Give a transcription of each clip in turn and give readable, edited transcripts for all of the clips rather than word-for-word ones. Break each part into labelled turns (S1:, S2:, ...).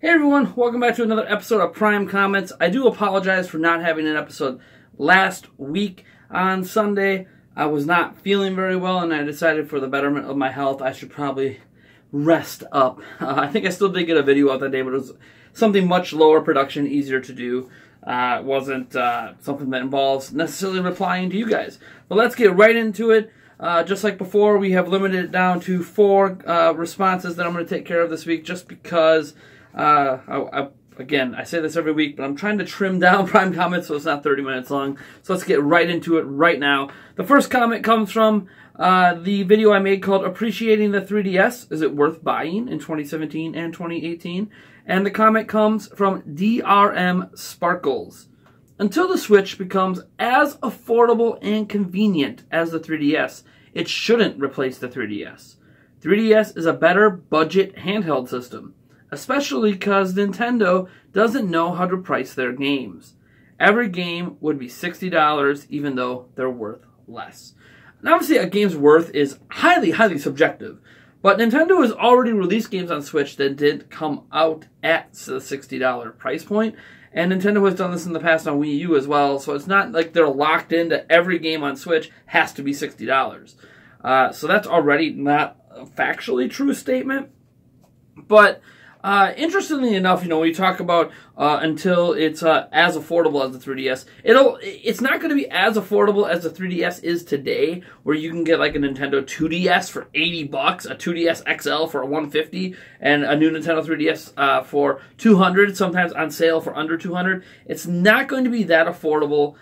S1: Hey everyone, welcome back to another episode of Prime Comments. I do apologize for not having an episode last week on Sunday. I was not feeling very well and I decided for the betterment of my health I should probably rest up. I think I still did get a video out that day, but it was something much lower production, easier to do. It wasn't something that involves necessarily replying to you guys. But let's get right into it. Just like before, we have limited it down to 4 responses that I'm going to take care of this week just because... again, I say this every week, but I'm trying to trim down Prime Comments so it's not 30 minutes long. So let's get right into it right now. The first comment comes from the video I made called Appreciating the 3DS. Is it worth buying in 2017 and 2018? And the comment comes from DRM Sparkles. Until the Switch becomes as affordable and convenient as the 3DS, it shouldn't replace the 3DS. 3DS is a better budget handheld system, especially because Nintendo doesn't know how to price their games. Every game would be $60 even though they're worth less. Now obviously a game's worth is highly, highly subjective, but Nintendo has already released games on Switch that did come out at the $60 price point, and Nintendo has done this in the past on Wii U as well, so it's not like they're locked into every game on Switch has to be $60. So that's already not a factually true statement, but interestingly enough, you know, we talk about until it's as affordable as the 3DS, it's not going to be as affordable as the 3DS is today, where you can get like a Nintendo 2DS for $80, a 2DS XL for $150, and a new Nintendo 3DS for $200, sometimes on sale for under $200. It's not going to be that affordable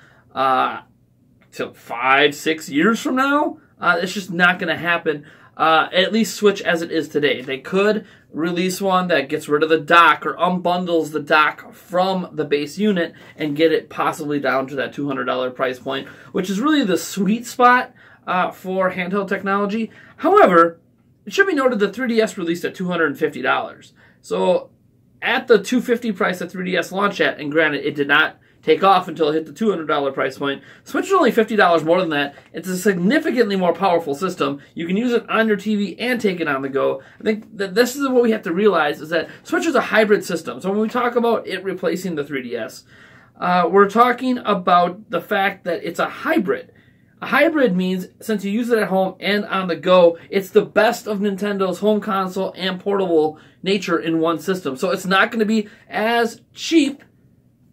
S1: till 5-6 years from now. It's just not going to happen. At least Switch as it is today. They could release one that gets rid of the dock or unbundles the dock from the base unit and get it possibly down to that $200 price point, which is really the sweet spot for handheld technology. However, it should be noted the 3DS released at $250. So at the $250 price that 3DS launched at, and granted it did not take off until it hit the $200 price point. Switch is only $50 more than that. It's a significantly more powerful system. You can use it on your TV and take it on the go. I think that this is what we have to realize, is that Switch is a hybrid system. So when we talk about it replacing the 3DS, we're talking about the fact that it's a hybrid. A hybrid means, since you use it at home and on the go, it's the best of Nintendo's home console and portable nature in one system. So it's not going to be as cheap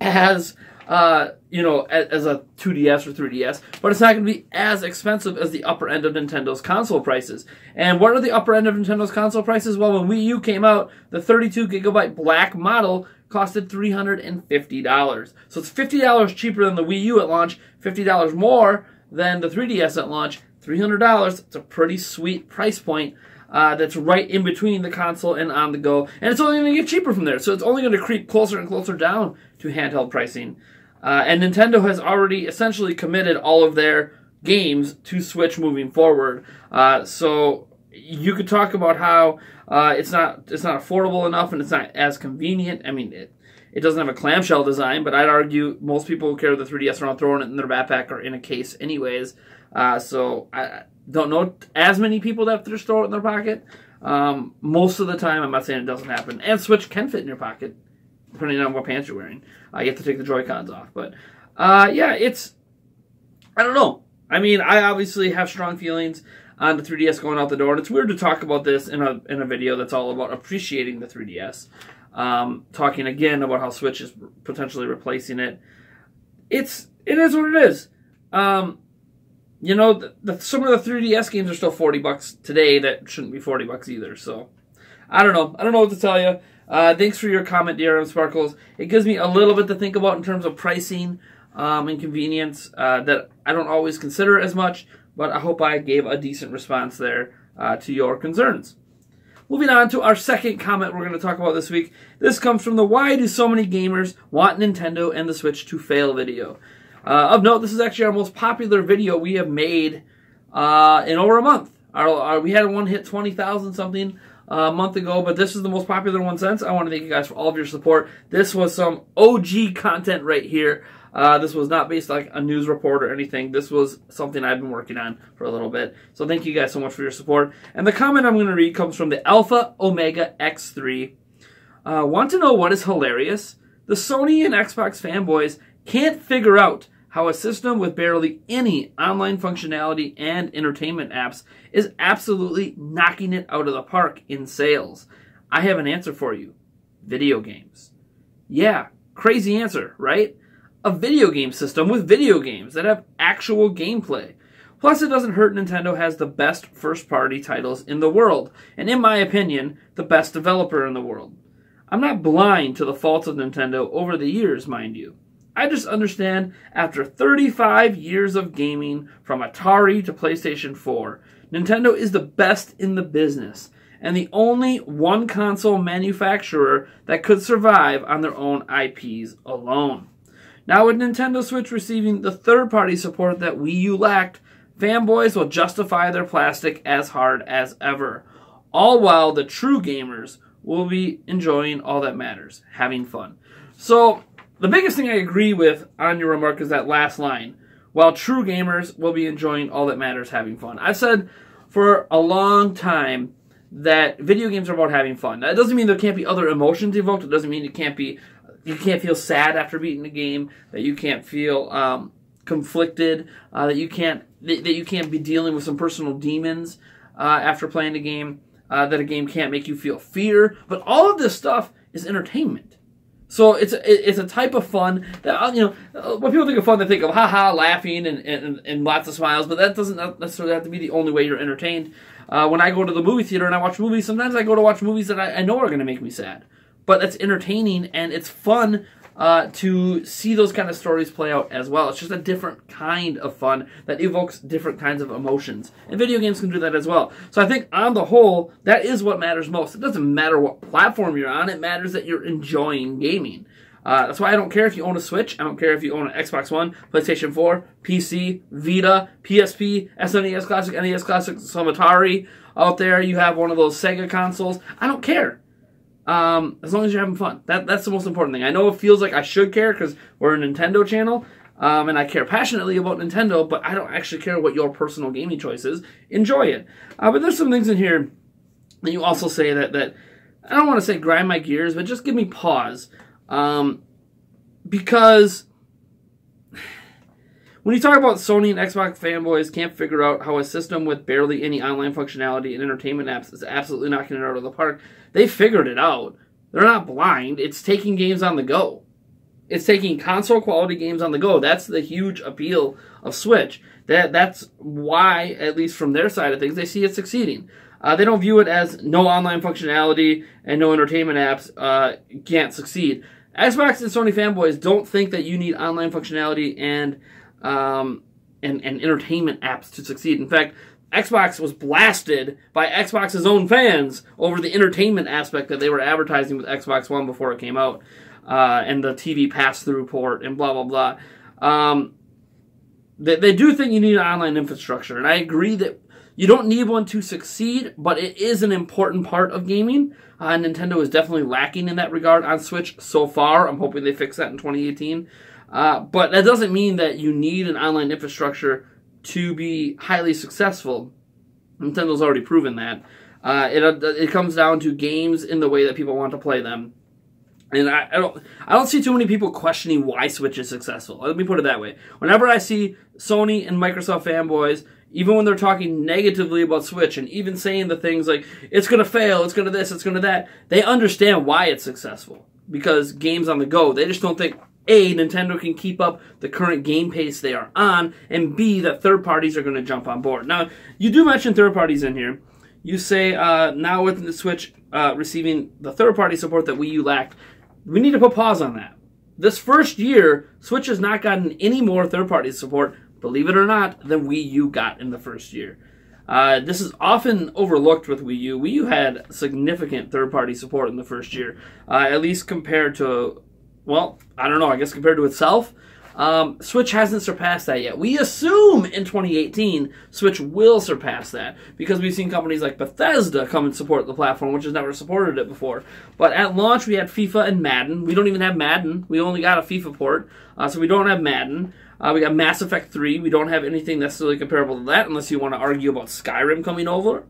S1: as you know, as a 2DS or 3DS, but it's not going to be as expensive as the upper end of Nintendo's console prices. And what are the upper end of Nintendo's console prices? Well, when Wii U came out, the 32GB black model costed $350. So it's $50 cheaper than the Wii U at launch, $50 more than the 3DS at launch, $300. It's a pretty sweet price point. That's right in between the console and on the go, and it's only going to get cheaper from there. So it's only going to creep closer and closer down to handheld pricing. And Nintendo has already essentially committed all of their games to Switch moving forward. So you could talk about how it's not affordable enough and it's not as convenient. I mean, it doesn't have a clamshell design, but I'd argue most people who carry the 3DS around throwing it in their backpack or in a case anyways. So I don't know as many people that have to store it in their pocket. Most of the time, I'm not saying it doesn't happen. And Switch can fit in your pocket, depending on what pants you're wearing. You have to take the Joy-Cons off. But, yeah, I don't know. I mean, I obviously have strong feelings on the 3DS going out the door. And it's weird to talk about this in a video that's all about appreciating the 3DS. Talking again about how Switch is potentially replacing it. It is what it is. You know, some of the 3DS games are still $40 today that shouldn't be $40 either. So, I don't know. I don't know what to tell you. Thanks for your comment, DRM Sparkles. It gives me a little bit to think about in terms of pricing and convenience that I don't always consider as much, but I hope I gave a decent response there to your concerns. Moving on to our second comment we're going to talk about this week. This comes from the Why Do So Many Gamers Want Nintendo and the Switch to Fail video. Of note, this is actually our most popular video we have made in over a month. We had one hit 20,000 something a month ago, but this is the most popular one since. I want to thank you guys for all of your support. This was some OG content right here. This was not based like a news report or anything. This was something I've been working on for a little bit. So thank you guys so much for your support. And the comment I'm going to read comes from the Alpha Omega X3. Want to know what is hilarious? The Sony and Xbox fanboys can't figure out how a system with barely any online functionality and entertainment apps is absolutely knocking it out of the park in sales. I have an answer for you. Video games. Yeah, crazy answer, right? A video game system with video games that have actual gameplay. Plus, it doesn't hurt Nintendo has the best first-party titles in the world, and in my opinion, the best developer in the world. I'm not blind to the faults of Nintendo over the years, mind you. I just understand after 35 years of gaming, from Atari to PlayStation 4, Nintendo is the best in the business, and the only one console manufacturer that could survive on their own IPs alone. Now, with Nintendo Switch receiving the third-party support that Wii U lacked, fanboys will justify their plastic as hard as ever, all while the true gamers will be enjoying all that matters, having fun. So, the biggest thing I agree with on your remark is that last line, while true gamers will be enjoying all that matters, having fun. I've said for a long time that video games are about having fun. That doesn't mean there can't be other emotions evoked. It doesn't mean you can't feel sad after beating a game, that you can't feel conflicted, that you can't be dealing with some personal demons after playing a game, that a game can't make you feel fear. But all of this stuff is entertainment. So it's a type of fun that, when people think of fun, they think of haha, laughing and lots of smiles, but that doesn't necessarily have to be the only way you're entertained. When I go to the movie theater and I watch movies, sometimes I go to watch movies that I know are going to make me sad. But that's entertaining, and it's fun to see those kind of stories play out as well. It's just a different kind of fun that evokes different kinds of emotions. And video games can do that as well. So I think, on the whole, that is what matters most. It doesn't matter what platform you're on. It matters that you're enjoying gaming. That's why I don't care if you own a Switch. I don't care if you own an Xbox One, PlayStation 4, PC, Vita, PSP, SNES Classic, NES Classic, some Atari out there. You have one of those Sega consoles. I don't care. As long as you're having fun. That's the most important thing. I know it feels like I should care because we're a Nintendo channel, and I care passionately about Nintendo, but I don't actually care what your personal gaming choice is. Enjoy it. But there's some things in here that you also say that I don't want to say grind my gears, but just give me pause. Because when you talk about Sony and Xbox fanboys can't figure out how a system with barely any online functionality and entertainment apps is absolutely knocking it out of the park, they figured it out. They're not blind. It's taking games on the go. It's taking console quality games on the go. That's the huge appeal of Switch. That's why, at least from their side of things, they see it succeeding. They don't view it as no online functionality and no entertainment apps can't succeed. Xbox and Sony fanboys don't think that you need online functionality and entertainment apps to succeed. In fact, Xbox was blasted by Xbox's own fans over the entertainment aspect that they were advertising with Xbox One before it came out, and the TV pass-through port and blah, blah, blah. They do think you need an online infrastructure, and I agree that you don't need one to succeed, but it is an important part of gaming. Nintendo is definitely lacking in that regard on Switch so far. I'm hoping they fix that in 2018. But that doesn't mean that you need an online infrastructure to be highly successful. Nintendo's already proven that. It comes down to games in the way that people want to play them. And I don't see too many people questioning why Switch is successful. Let me put it that way. Whenever I see Sony and Microsoft fanboys, even when they're talking negatively about Switch and even saying the things like, it's going to fail, it's going to this, it's going to that, they understand why it's successful. Because games on the go, they just don't think, A, Nintendo can keep up the current game pace they are on, and B, that third parties are going to jump on board. Now, you do mention third parties in here. You say, now with the Switch receiving the third-party support that Wii U lacked, we need to put pause on that. This first year, Switch has not gotten any more third-party support, believe it or not, than Wii U got in the first year. This is often overlooked with Wii U. Wii U had significant third-party support in the first year, at least compared to, well, I don't know, I guess compared to itself. Switch hasn't surpassed that yet. We assume in 2018, Switch will surpass that because we've seen companies like Bethesda come and support the platform, which has never supported it before. But at launch, we had FIFA and Madden. We don't even have Madden. We only got a FIFA port, so we don't have Madden. We got Mass Effect 3. We don't have anything necessarily comparable to that, unless you want to argue about Skyrim coming over.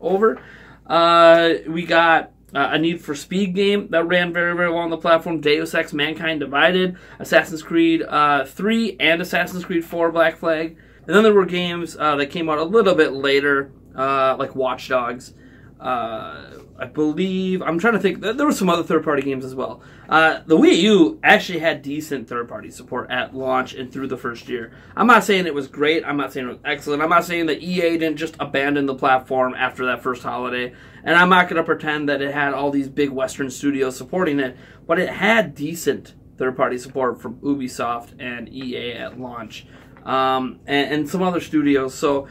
S1: We got a Need for Speed game that ran very, very well on the platform, Deus Ex Mankind Divided, Assassin's Creed 3, and Assassin's Creed 4 Black Flag. And then there were games that came out a little bit later, like Watch Dogs. I believe, I'm trying to think, there were some other third-party games as well. The Wii U actually had decent third-party support at launch and through the first year. I'm not saying it was great, I'm not saying it was excellent, I'm not saying that EA didn't just abandon the platform after that first holiday, and I'm not going to pretend that it had all these big Western studios supporting it, but it had decent third-party support from Ubisoft and EA at launch, and some other studios, so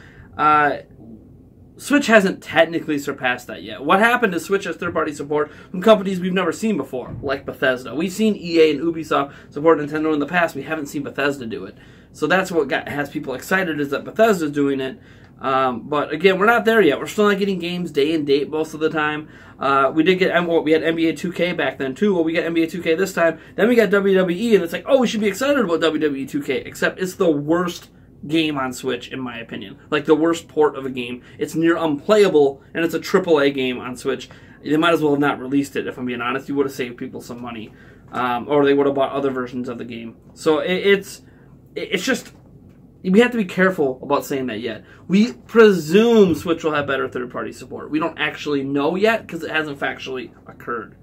S1: Switch hasn't technically surpassed that yet. What happened is Switch has third-party support from companies we've never seen before, like Bethesda. We've seen EA and Ubisoft support Nintendo in the past. We haven't seen Bethesda do it. So that's what has people excited, is that Bethesda's doing it. But again, we're not there yet. We're still not getting games day and date most of the time. We did get, we had NBA 2K back then too. Well, we got NBA 2K this time. Then we got WWE, and it's like, oh, we should be excited about WWE 2K, except it's the worst game on Switch, in my opinion. Like, the worst port of a game. It's near unplayable, and it's a AAA game on Switch. They might as well have not released it, if I'm being honest. You would have saved people some money. Or they would have bought other versions of the game. So it's just, we have to be careful about saying that yet. We presume Switch will have better third-party support. We don't actually know yet, because it hasn't factually occurred.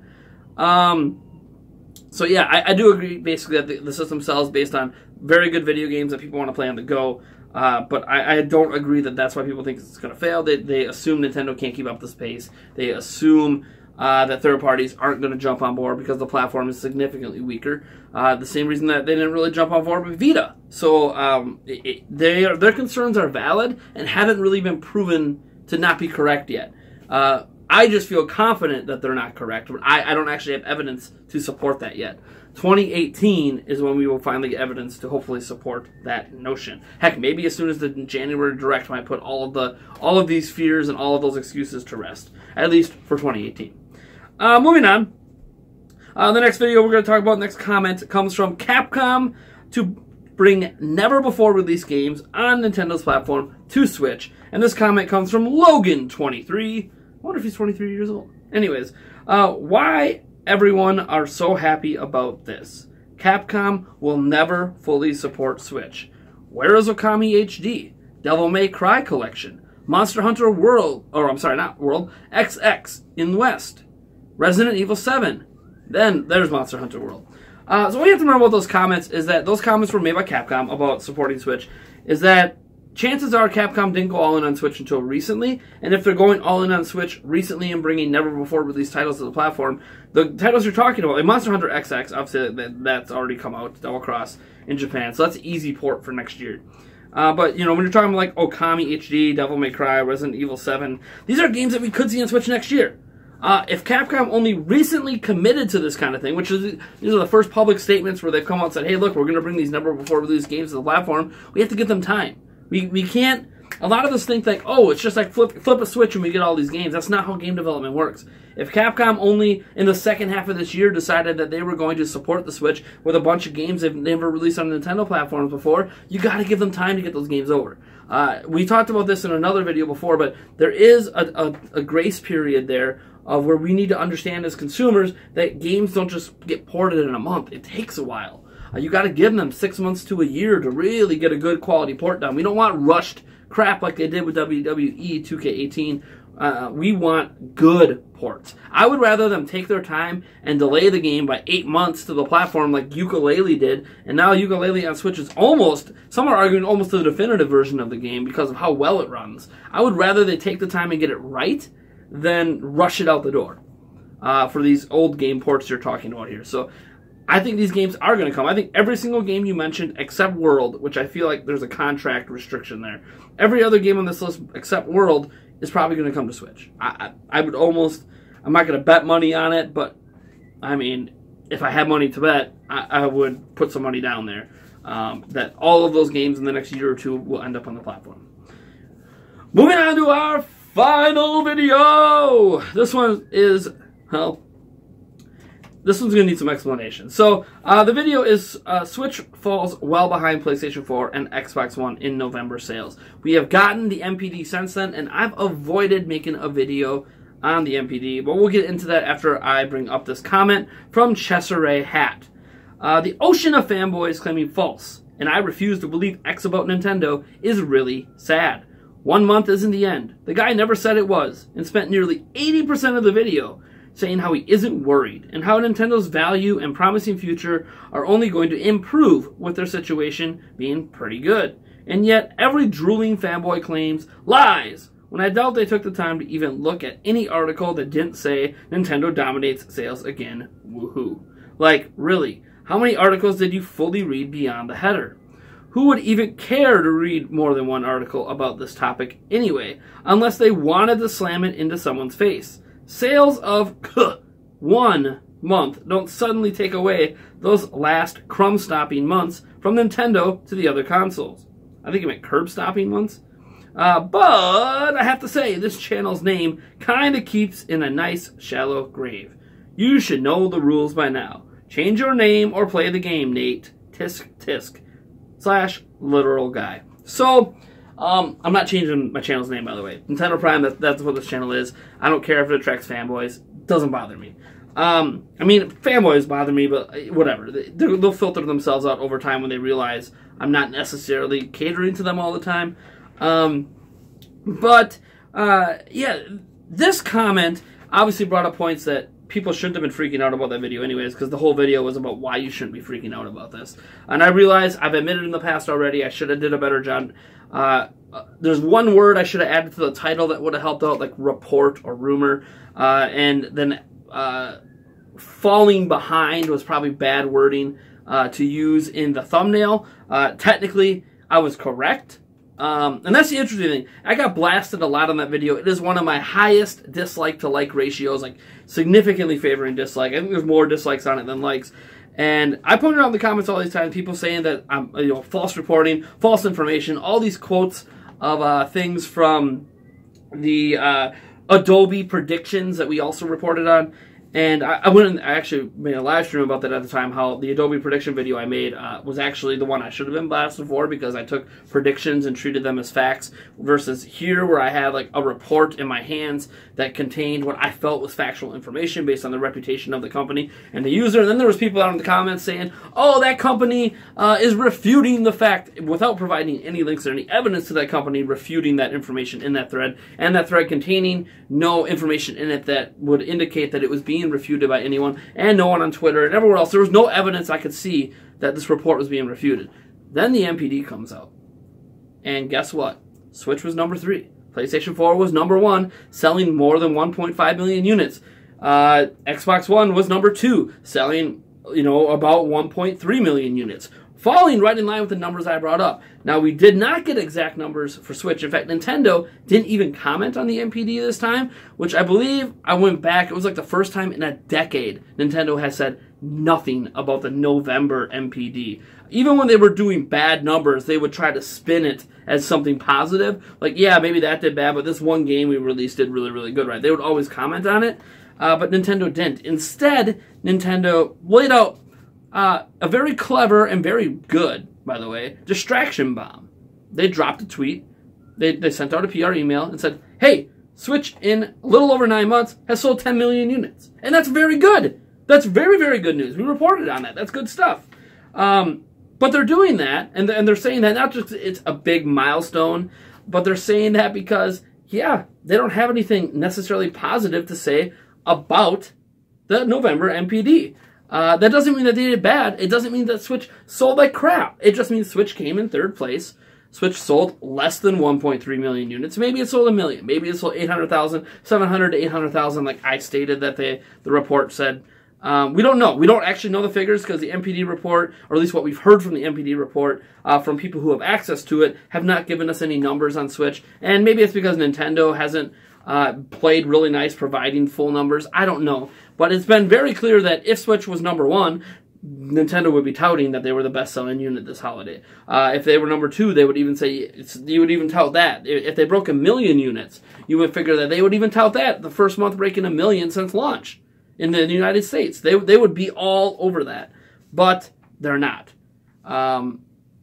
S1: So yeah, I do agree basically that the system sells based on very good video games that people want to play on the go, but I don't agree that that's why people think it's going to fail. They assume Nintendo can't keep up the pace. They assume that third parties aren't going to jump on board because the platform is significantly weaker. The same reason that they didn't really jump on board with Vita. So their concerns are valid and haven't really been proven to not be correct yet. I just feel confident that they're not correct, but I don't actually have evidence to support that yet. 2018 is when we will finally get evidence to hopefully support that notion. Heck, maybe as soon as the January Direct might put all of these fears and all of those excuses to rest, at least for 2018. Moving on. The next video we're going to talk about, next comment, comes from Capcom to bring never-before-released games on Nintendo's platform to Switch. And this comment comes from Logan23. I wonder if he's 23 years old. Anyways, why everyone are so happy about this? Capcom will never fully support Switch. Where is Okami HD? Devil May Cry Collection? Monster Hunter World, or I'm sorry, not World, XX in the West? Resident Evil 7? Then there's Monster Hunter World. So what you have to remember about those comments is that those comments were made by Capcom about supporting Switch, is that chances are Capcom didn't go all in on Switch until recently, and if they're going all in on Switch recently and bringing never-before-released titles to the platform, the titles you're talking about, like Monster Hunter XX, obviously that's already come out, Double Cross, in Japan, so that's an easy port for next year. But, you know, when you're talking like Okami HD, Devil May Cry, Resident Evil 7, these are games that we could see on Switch next year. If Capcom only recently committed to this kind of thing, which is, these are the first public statements where they've come out and said, hey, look, we're going to bring these never-before-released games to the platform, we have to give them time. We can't, a lot of us think like, oh, it's just like flip a switch and we get all these games. That's not how game development works. If Capcom only in the second half of this year decided that they were going to support the Switch with a bunch of games they've never released on Nintendo platforms before, you got to give them time to get those games over. We talked about this in another video before, but there is a grace period there of where we need to understand as consumers that games don't just get ported in a month. It takes a while. You got to give them 6 months to a year to really get a good quality port done. We don't want rushed crap like they did with WWE 2K18. We want good ports. I would rather them take their time and delay the game by 8 months to the platform like Yooka-Laylee did, and now Yooka-Laylee on Switch is almost, some are arguing almost the definitive version of the game because of how well it runs. I would rather they take the time and get it right than rush it out the door for these old game ports you're talking about here. So I think these games are going to come. I think every single game you mentioned except World, which I feel like there's a contract restriction there. Every other game on this list except World is probably going to come to Switch. I would almost, I'm not going to bet money on it, but I mean, if I had money to bet, I would put some money down there that all of those games in the next year or two will end up on the platform. Moving on to our final video. This one is, well, this one's going to need some explanation. So, the video is Switch falls well behind PlayStation 4 and Xbox One in November sales. We have gotten the NPD since then, and I've avoided making a video on the NPD, but we'll get into that after I bring up this comment from Cesare Hat. The ocean of fanboys claiming false, and I refuse to believe X about Nintendo, is really sad. 1 month isn't the end. The guy never said it was, and spent nearly 80% of the video saying how he isn't worried, and how Nintendo's value and promising future are only going to improve with their situation being pretty good. And yet, every drooling fanboy claims lies, when I doubt they took the time to even look at any article that didn't say Nintendo dominates sales again, woohoo. Like, really, how many articles did you fully read beyond the header? Who would even care to read more than one article about this topic anyway, unless they wanted to slam it into someone's face? Sales of 1 month don't suddenly take away those last crumb-stopping months from Nintendo to the other consoles. I think it meant curb-stopping months. But I have to say, this channel's name kind of keeps in a nice, shallow grave. You should know the rules by now. Change your name or play the game, Nate. Tisk tisk. / literal guy. So, I'm not changing my channel's name, by the way. Nintendo Prime, that's what this channel is. I don't care if it attracts fanboys. It doesn't bother me. I mean, fanboys bother me, but whatever. They'll filter themselves out over time when they realize I'm not necessarily catering to them all the time. Yeah, this comment obviously brought up points that people shouldn't have been freaking out about that video anyways, because the whole video was about why you shouldn't be freaking out about this. And I realize I've admitted in the past already I should have did a better job. There's one word I should have added to the title that would have helped out, like report or rumor. And then falling behind was probably bad wording to use in the thumbnail. Technically, I was correct. And that's the interesting thing. I got blasted a lot on that video. It is one of my highest dislike to like ratios, like significantly favoring dislike. I think there's more dislikes on it than likes. And I pointed out in the comments all these times, people saying that I'm, false reporting, false information, all these quotes of things from the Adobe predictions that we also reported on. And I went and I actually made a live stream about that at the time, how the Adobe prediction video I made was actually the one I should have been blasted for, because I took predictions and treated them as facts, versus here where I had like a report in my hands that contained what I felt was factual information based on the reputation of the company and the user. And then there was people out in the comments saying, oh, that company is refuting the fact, without providing any links or any evidence to that company, refuting that information in that thread, and that thread containing no information in it that would indicate that it was being refuted by anyone, and no one on Twitter and everywhere else. There was no evidence I could see that this report was being refuted. Then the NPD comes out, and guess what? Switch was number 3. PlayStation 4 was number 1, selling more than 1.5 million units. Xbox One was number 2, selling, about 1.3 million units. Falling right in line with the numbers I brought up. Now, we did not get exact numbers for Switch. In fact, Nintendo didn't even comment on the NPD this time, which I believe, I went back, it was like the first time in a decade Nintendo has said nothing about the November NPD. Even when they were doing bad numbers, they would try to spin it as something positive. Like, yeah, maybe that did bad, but this one game we released did really, really good, right? They would always comment on it, but Nintendo didn't. Instead, Nintendo laid out a very clever and very good, by the way, distraction bomb. They dropped a tweet. They sent out a PR email and said, hey, Switch in a little over 9 months has sold 10 million units. And that's very good. That's very, very good news. We reported on that. That's good stuff. But they're doing that, and they're saying that not just it's a big milestone, but they're saying that because, yeah, they don't have anything necessarily positive to say about the November NPD. That doesn't mean that they did bad. It doesn't mean that Switch sold like crap. It just means Switch came in 3rd place. Switch sold less than 1.3 million units. Maybe it sold 1 million. Maybe it sold 800,000, 700 to 800,000, like I stated that the report said. We don't know. We don't actually know the figures because the NPD report, or at least what we've heard from the NPD report, from people who have access to it, have not given us any numbers on Switch. And maybe it's because Nintendo hasn't played really nice providing full numbers. I don't know. But it's been very clear that if Switch was number 1, Nintendo would be touting that they were the best-selling unit this holiday. If they were number 2, they would even say, you would even tout that. If they broke 1 million units, you would figure that they would even tout that, the first month breaking 1 million since launch in the United States. They would be all over that. But they're not.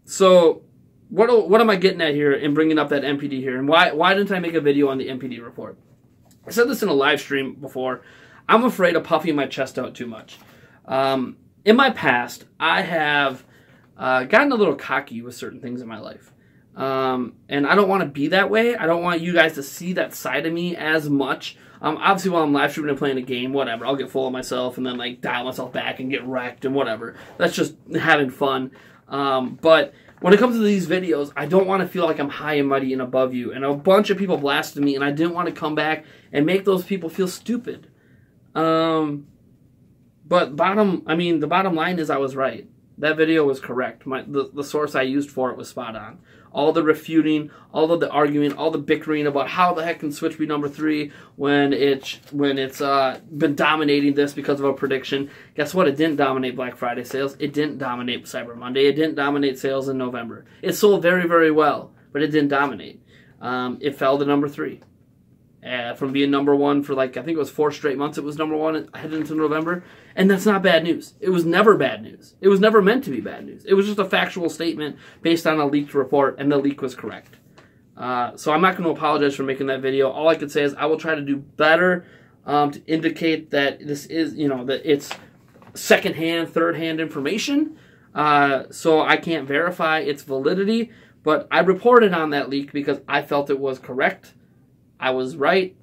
S1: So what am I getting at here in bringing up that NPD here? And why didn't I make a video on the NPD report? I said this in a live stream before. I'm afraid of puffing my chest out too much. In my past, I have gotten a little cocky with certain things in my life. And I don't want to be that way. I don't want you guys to see that side of me as much. Obviously, while I'm live streaming and playing a game, whatever, I'll get full of myself and then like dial myself back and get wrecked and whatever. That's just having fun. But when it comes to these videos, I don't want to feel like I'm high and mighty and above you. And a bunch of people blasted me, and I didn't want to come back and make those people feel stupid. But the bottom line is I was right. That video was correct. The source I used for it was spot on. All the refuting, all of the arguing, all the bickering about how the heck can Switch be number 3 when it's been dominating this because of a prediction. Guess what? It didn't dominate Black Friday sales. It didn't dominate Cyber Monday. It didn't dominate sales in November. It sold very, very well, but it didn't dominate. It fell to number 3. From being number 1 for I think it was 4 straight months, it was number 1 heading into November. And that's not bad news. It was never bad news. It was never meant to be bad news. It was just a factual statement based on a leaked report, and the leak was correct. So I'm not going to apologize for making that video. All I can say is I will try to do better to indicate that this is, that it's secondhand, third-hand information. So I can't verify its validity. But I reported on that leak because I felt it was correct. I was right.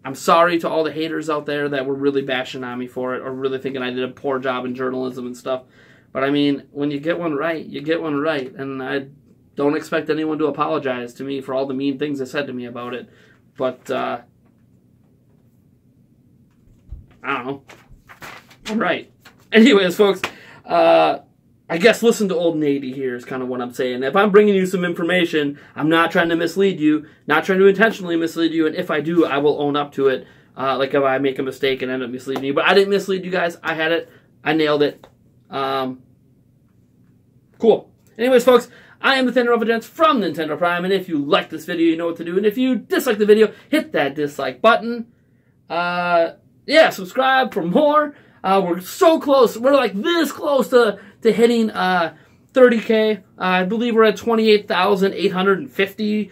S1: I'm sorry to all the haters out there that were really bashing on me for it or really thinking I did a poor job in journalism and stuff. But I mean, when you get one right, you get one right. And I don't expect anyone to apologize to me for all the mean things they said to me about it. But, I don't know. I'm right. Anyways, folks, I guess listen to old Nady here is kind of what I'm saying. If I'm bringing you some information, I'm not trying to mislead you, not trying to intentionally mislead you, and if I do, I will own up to it, like if I make a mistake and end up misleading you. But I didn't mislead you guys. I had it. I nailed it. Cool. Anyways, folks, I am the Thunder of Gents from Nintendo Prime, and if you like this video, you know what to do. And if you dislike the video, hit that dislike button. Yeah, subscribe for more. We're so close. We're like this close to hitting 30K. I believe we're at 28,850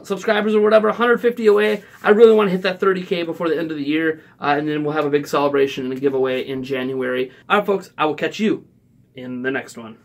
S1: subscribers or whatever, 150 away. I really want to hit that 30K before the end of the year, and then we'll have a big celebration and a giveaway in January. All right, folks, I will catch you in the next one.